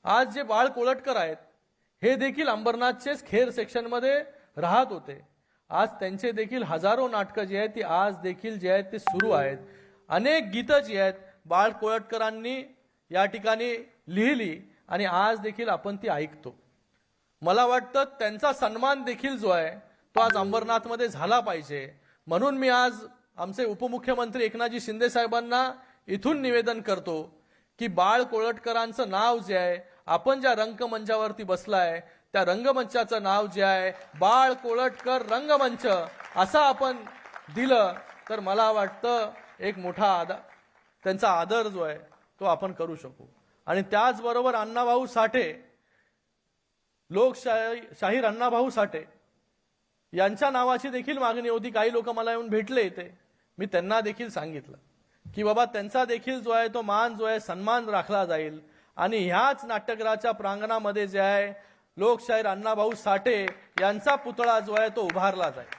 आज जे बाळ कोळटकर आहेत हे देखील अंबरनाथचेच खेर सेक्शनमध्ये राहत होते। आज त्यांचे देखील हजारो नाटकं जी आहेत ती आज देखील जे आहेत ते सुरू आहेत। अनेक गीतं जी आहेत बाळ कोळटकरांनी या ठिकाणी लिहिली आणि आज देखील आपण ती ऐकतो। मला वाटतं त्यांचा सन्मान देखील जो आहे तो आज अंबरनाथमध्ये झाला पाहिजे, म्हणून मी आज आमचे उपमुख्यमंत्री एकनाथजी शिंदे साहेबांना इथून निवेदन करतो की बाळ कोळटकरांचं नाव जे आहे, आपण ज्या रंगमंचावरती बसलाय त्या रंगमंचाचं नाव जे आहे बाळ कोळटकर रंगमंच असं आपण दिलं तर मला वाटतं एक मोठा त्यांचा आदर जो आहे तो आपण करू शकू। आणि त्याचबरोबर अण्णाभाऊ साठे, लोकशाहीर अण्णाभाऊ साठे यांच्या नावाची देखील मागणी होती। काही लोक मला येऊन भेटले इथे, मी त्यांना देखील सांगितलं की बाबा त्यांचा देखील जो आहे तो मान जो आहे सन्मान राखला जाईल आणि ह्याच नाट्यगृहाच्या प्रांगणामध्ये जे आहे लोकशाहीर अण्णाभाऊ साठे यांचा पुतळा जो आहे तो उभारला जाईल।